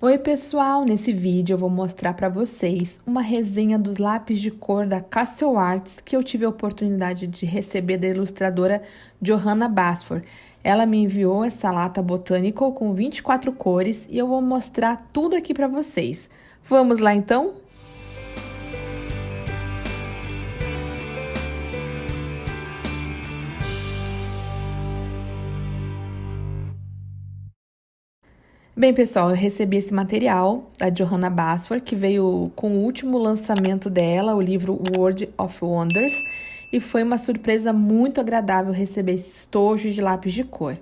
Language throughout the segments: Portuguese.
Oi pessoal, nesse vídeo eu vou mostrar para vocês uma resenha dos lápis de cor da Castle Arts que eu tive a oportunidade de receber da ilustradora Johanna Basford. Ela me enviou essa lata Botanical com 24 cores e eu vou mostrar tudo aqui para vocês. Vamos lá então? Bem, pessoal, eu recebi esse material da Johanna Basford, que veio com o último lançamento dela, o livro World of Wonders, e foi uma surpresa muito agradável receber esse estojo de lápis de cor.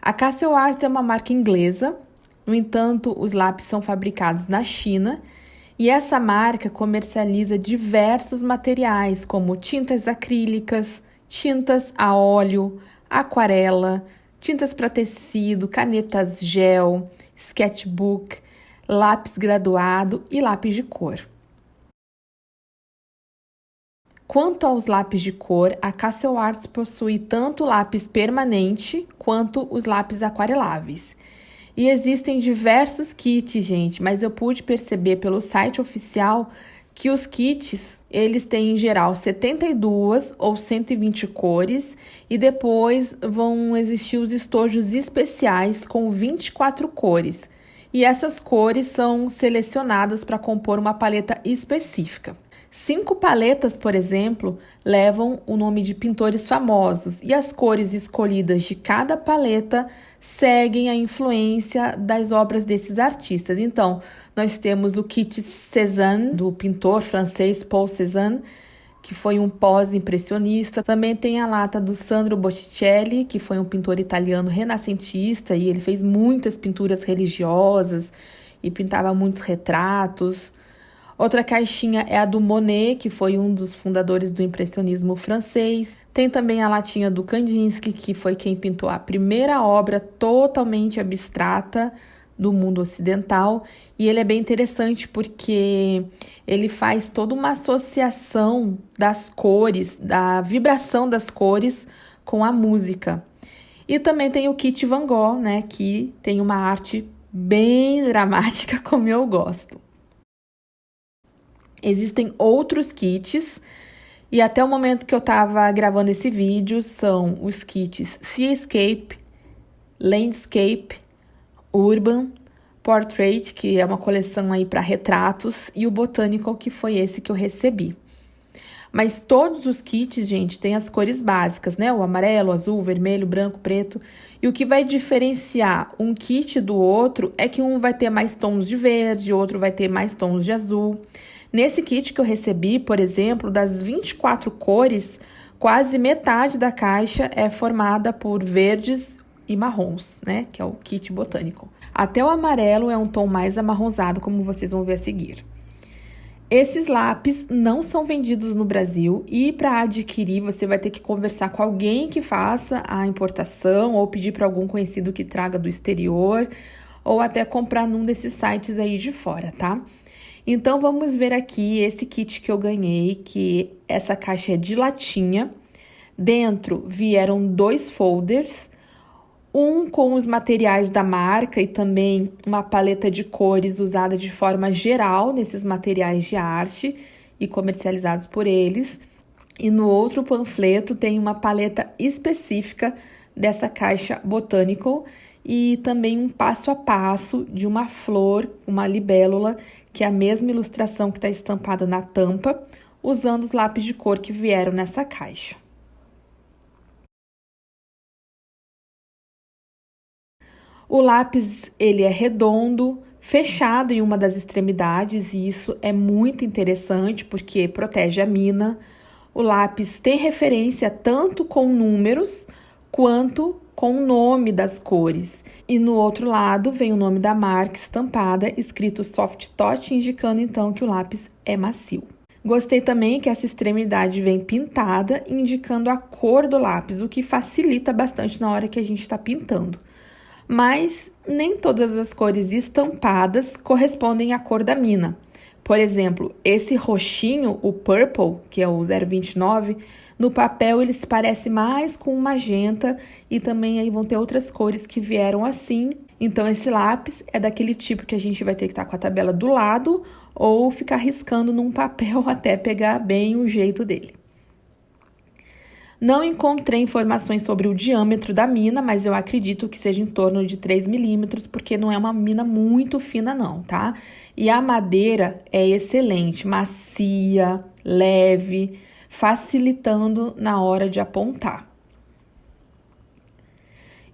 A Castle Arts é uma marca inglesa, no entanto, os lápis são fabricados na China, e essa marca comercializa diversos materiais, como tintas acrílicas, tintas a óleo, aquarela, tintas para tecido, canetas gel, sketchbook, lápis graduado e lápis de cor. Quanto aos lápis de cor, a Castle Arts possui tanto o lápis permanente quanto os lápis aquareláveis. E existem diversos kits, gente, mas eu pude perceber pelo site oficial que os kits, eles têm em geral 72 ou 120 cores e depois vão existir os estojos especiais com 24 cores. E essas cores são selecionadas para compor uma paleta específica. 5 paletas, por exemplo, levam o nome de pintores famosos e as cores escolhidas de cada paleta seguem a influência das obras desses artistas. Então, nós temos o kit Cézanne, do pintor francês Paul Cézanne, que foi um pós-impressionista. Também tem a lata do Sandro Botticelli, que foi um pintor italiano renascentista e ele fez muitas pinturas religiosas e pintava muitos retratos. Outra caixinha é a do Monet, que foi um dos fundadores do impressionismo francês. Tem também a latinha do Kandinsky, que foi quem pintou a primeira obra totalmente abstrata do mundo ocidental. E ele é bem interessante porque ele faz toda uma associação das cores, da vibração das cores com a música. E também tem o kit Van Gogh, né, que tem uma arte bem dramática, como eu gosto. Existem outros kits e até o momento que eu estava gravando esse vídeo são os kits Seascape, Landscape, Urban, Portrait, que é uma coleção aí para retratos, e o Botanical, que foi esse que eu recebi. Mas todos os kits, gente, têm as cores básicas, né? O amarelo, azul, vermelho, branco, preto. E o que vai diferenciar um kit do outro é que um vai ter mais tons de verde, outro vai ter mais tons de azul. Nesse kit que eu recebi, por exemplo, das 24 cores, quase metade da caixa é formada por verdes e marrons, né? Que é o kit botânico. Até o amarelo é um tom mais amarronzado, como vocês vão ver a seguir. Esses lápis não são vendidos no Brasil e para adquirir você vai ter que conversar com alguém que faça a importação ou pedir para algum conhecido que traga do exterior ou até comprar num desses sites aí de fora, tá? Então, vamos ver aqui esse kit que eu ganhei, que essa caixa é de latinha. Dentro vieram 2 folders, um com os materiais da marca e também uma paleta de cores usada de forma geral nesses materiais de arte e comercializados por eles. E no outro panfleto tem uma paleta específica dessa caixa Botanical e também um passo a passo de uma flor, uma libélula, que é a mesma ilustração que está estampada na tampa, usando os lápis de cor que vieram nessa caixa. O lápis, ele é redondo, fechado em uma das extremidades, e isso é muito interessante porque protege a mina. O lápis tem referência tanto com números quanto com o nome das cores. E no outro lado vem o nome da marca estampada, escrito Soft Touch, indicando então que o lápis é macio. Gostei também que essa extremidade vem pintada, indicando a cor do lápis, o que facilita bastante na hora que a gente está pintando. Mas nem todas as cores estampadas correspondem à cor da mina. Por exemplo, esse roxinho, o purple, que é o 029, No papel ele se parece mais com um magenta e também aí vão ter outras cores que vieram assim. Então esse lápis é daquele tipo que a gente vai ter que estar com a tabela do lado ou ficar riscando num papel até pegar bem o jeito dele. Não encontrei informações sobre o diâmetro da mina, mas eu acredito que seja em torno de 3 milímetros, porque não é uma mina muito fina não, tá? E a madeira é excelente, macia, leve, facilitando na hora de apontar.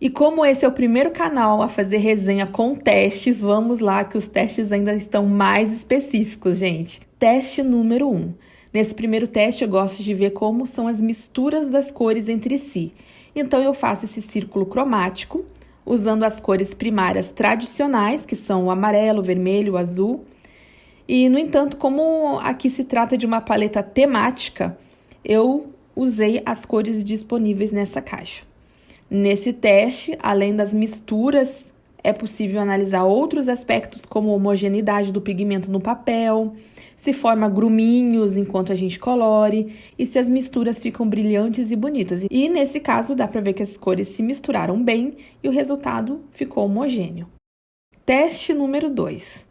E como esse é o primeiro canal a fazer resenha com testes, vamos lá que os testes ainda estão mais específicos, gente. Teste número 1. Nesse primeiro teste, eu gosto de ver como são as misturas das cores entre si. Então, eu faço esse círculo cromático, usando as cores primárias tradicionais, que são o amarelo, o vermelho, o azul. E, no entanto, como aqui se trata de uma paleta temática, eu usei as cores disponíveis nessa caixa. Nesse teste, além das misturas, é possível analisar outros aspectos como a homogeneidade do pigmento no papel, se forma gruminhos enquanto a gente colore e se as misturas ficam brilhantes e bonitas. E nesse caso dá para ver que as cores se misturaram bem e o resultado ficou homogêneo. Teste número 2.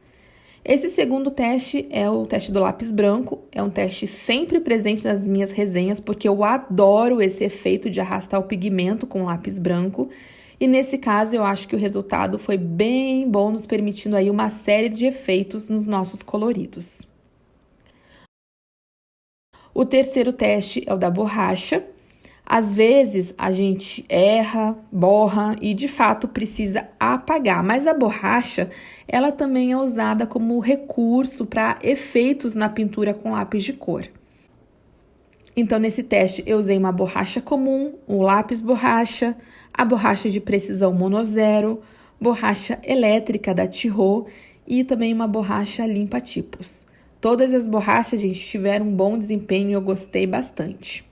Esse segundo teste é o teste do lápis branco, é um teste sempre presente nas minhas resenhas, porque eu adoro esse efeito de arrastar o pigmento com lápis branco, e nesse caso eu acho que o resultado foi bem bom, nos permitindo aí uma série de efeitos nos nossos coloridos. O terceiro teste é o da borracha. Às vezes a gente erra, borra e de fato precisa apagar, mas a borracha ela também é usada como recurso para efeitos na pintura com lápis de cor. Então nesse teste eu usei uma borracha comum, um lápis borracha, a borracha de precisão monozero, borracha elétrica da Tirol e também uma borracha limpa-tipos. Todas as borrachas, gente, tiveram um bom desempenho e eu gostei bastante.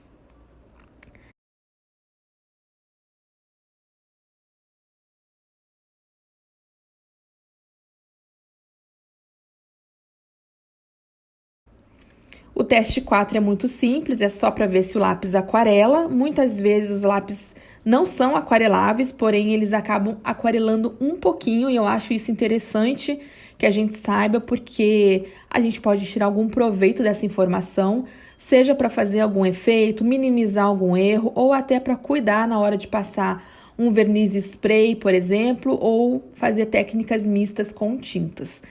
O teste 4 é muito simples, é só para ver se o lápis aquarela. Muitas vezes os lápis não são aquareláveis, porém eles acabam aquarelando um pouquinho e eu acho isso interessante que a gente saiba, porque a gente pode tirar algum proveito dessa informação, seja para fazer algum efeito, minimizar algum erro ou até para cuidar na hora de passar um verniz spray, por exemplo, ou fazer técnicas mistas com tintas.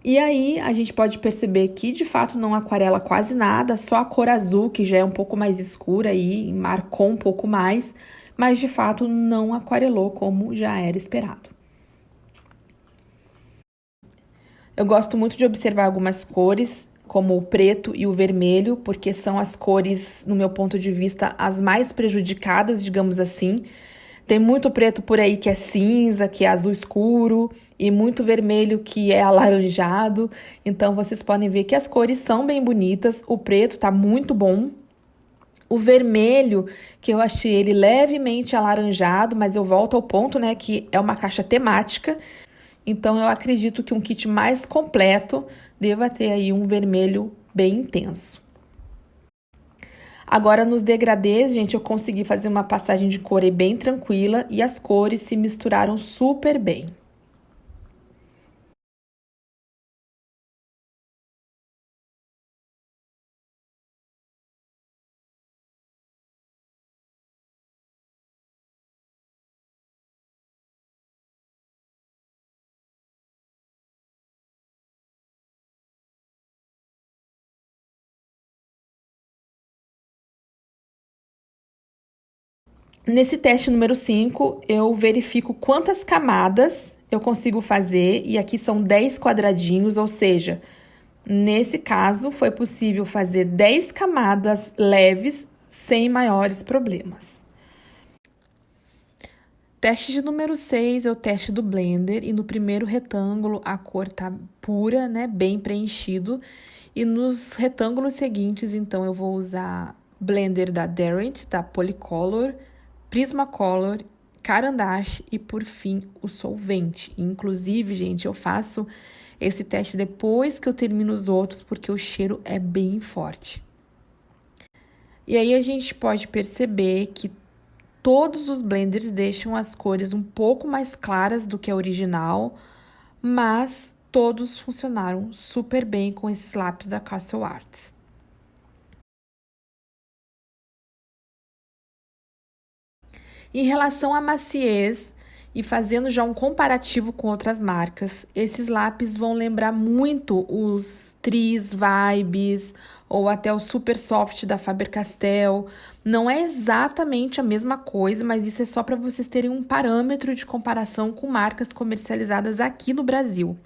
E aí a gente pode perceber que de fato não aquarela quase nada, só a cor azul, que já é um pouco mais escura e marcou um pouco mais, mas de fato não aquarelou como já era esperado. Eu gosto muito de observar algumas cores, como o preto e o vermelho, porque são as cores, no meu ponto de vista, as mais prejudicadas, digamos assim. Tem muito preto por aí que é cinza, que é azul escuro, e muito vermelho que é alaranjado. Então, vocês podem ver que as cores são bem bonitas. O preto tá muito bom. O vermelho, que eu achei ele levemente alaranjado, mas eu volto ao ponto, né, que é uma caixa temática. Então, eu acredito que um kit mais completo deva ter aí um vermelho bem intenso. Agora, nos degradês, gente, eu consegui fazer uma passagem de cor aí bem tranquila e as cores se misturaram super bem. Nesse teste número 5, eu verifico quantas camadas eu consigo fazer, e aqui são 10 quadradinhos, ou seja, nesse caso foi possível fazer 10 camadas leves sem maiores problemas. Teste de número 6 é o teste do Blender, e no primeiro retângulo a cor tá pura, né, bem preenchido, e nos retângulos seguintes, então, eu vou usar Blender da Derwent, da Polycolor, Prismacolor, Caran d'Ache e, por fim, o solvente. Inclusive, gente, eu faço esse teste depois que eu termino os outros, porque o cheiro é bem forte. E aí a gente pode perceber que todos os blenders deixam as cores um pouco mais claras do que a original, mas todos funcionaram super bem com esses lápis da Castle Arts. Em relação à maciez, e fazendo já um comparativo com outras marcas, esses lápis vão lembrar muito os Tris Vibes ou até o Super Soft da Faber-Castell. Não é exatamente a mesma coisa, mas isso é só para vocês terem um parâmetro de comparação com marcas comercializadas aqui no Brasil.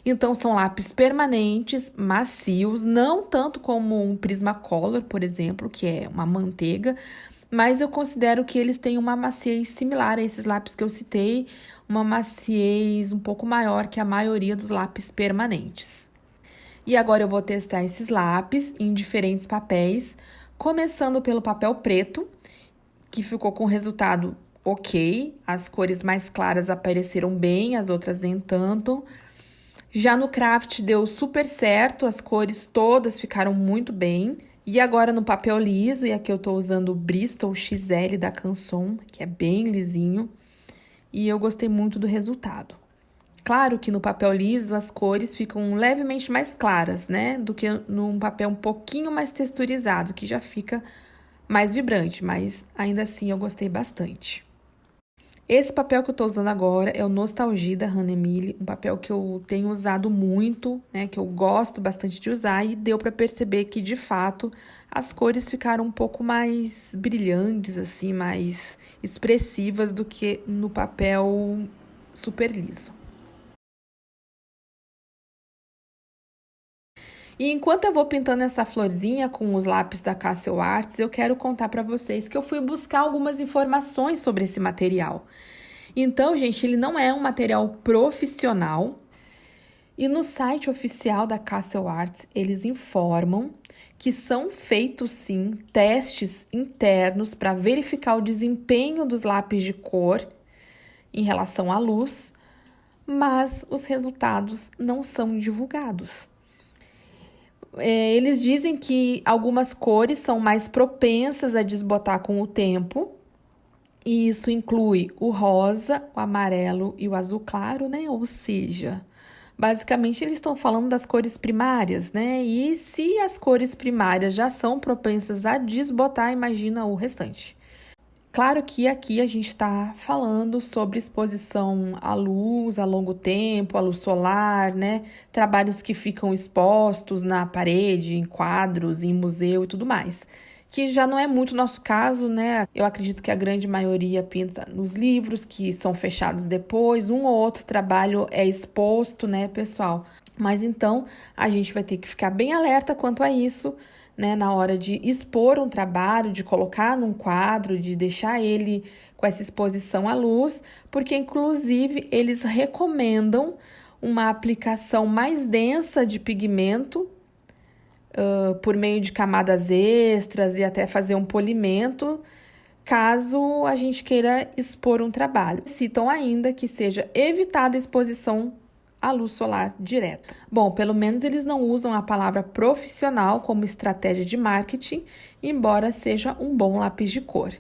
Então, são lápis permanentes, macios, não tanto como um Prismacolor, por exemplo, que é uma manteiga, mas eu considero que eles têm uma maciez similar a esses lápis que eu citei, uma maciez um pouco maior que a maioria dos lápis permanentes. E agora eu vou testar esses lápis em diferentes papéis, começando pelo papel preto, que ficou com resultado ok, as cores mais claras apareceram bem, as outras nem tanto. Já no craft deu super certo, as cores todas ficaram muito bem. E agora no papel liso, e aqui eu tô usando o Bristol XL da Canson, que é bem lisinho, e eu gostei muito do resultado. Claro que no papel liso as cores ficam levemente mais claras, né, do que num papel um pouquinho mais texturizado, que já fica mais vibrante, mas ainda assim eu gostei bastante. Esse papel que eu tô usando agora é o Nostalgia da Hahnemühle, um papel que eu tenho usado muito, né, que eu gosto bastante de usar e deu para perceber que, de fato, as cores ficaram um pouco mais brilhantes, assim, mais expressivas do que no papel super liso. E enquanto eu vou pintando essa florzinha com os lápis da Castle Arts, eu quero contar para vocês que eu fui buscar algumas informações sobre esse material. Então, gente, ele não é um material profissional. E no site oficial da Castle Arts, eles informam que são feitos, sim, testes internos para verificar o desempenho dos lápis de cor em relação à luz, mas os resultados não são divulgados. Eles dizem que algumas cores são mais propensas a desbotar com o tempo, e isso inclui o rosa, o amarelo e o azul claro, né? Ou seja, basicamente eles estão falando das cores primárias, né? E se as cores primárias já são propensas a desbotar, imagina o restante. Claro que aqui a gente está falando sobre exposição à luz a longo tempo, à luz solar, né? Trabalhos que ficam expostos na parede, em quadros, em museu e tudo mais. Que já não é muito nosso caso, né? Eu acredito que a grande maioria pinta nos livros, que são fechados depois. Um ou outro trabalho é exposto, né, pessoal? Mas então a gente vai ter que ficar bem alerta quanto a isso, né, na hora de expor um trabalho, de colocar num quadro, de deixar ele com essa exposição à luz, porque inclusive eles recomendam uma aplicação mais densa de pigmento por meio de camadas extras e até fazer um polimento, caso a gente queira expor um trabalho. Citam ainda que seja evitada a exposição à luz solar direta. Bom, pelo menos eles não usam a palavra profissional como estratégia de marketing, embora seja um bom lápis de cor.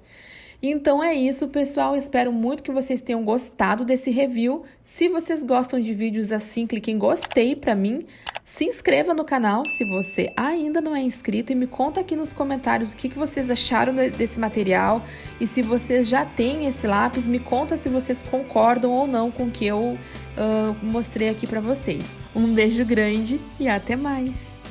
Então é isso, pessoal. Espero muito que vocês tenham gostado desse review. Se vocês gostam de vídeos assim, clique em gostei para mim. Se inscreva no canal se você ainda não é inscrito e me conta aqui nos comentários o que vocês acharam desse material. E se vocês já têm esse lápis, me conta se vocês concordam ou não com o que eu mostrei aqui para vocês. Um beijo grande e até mais!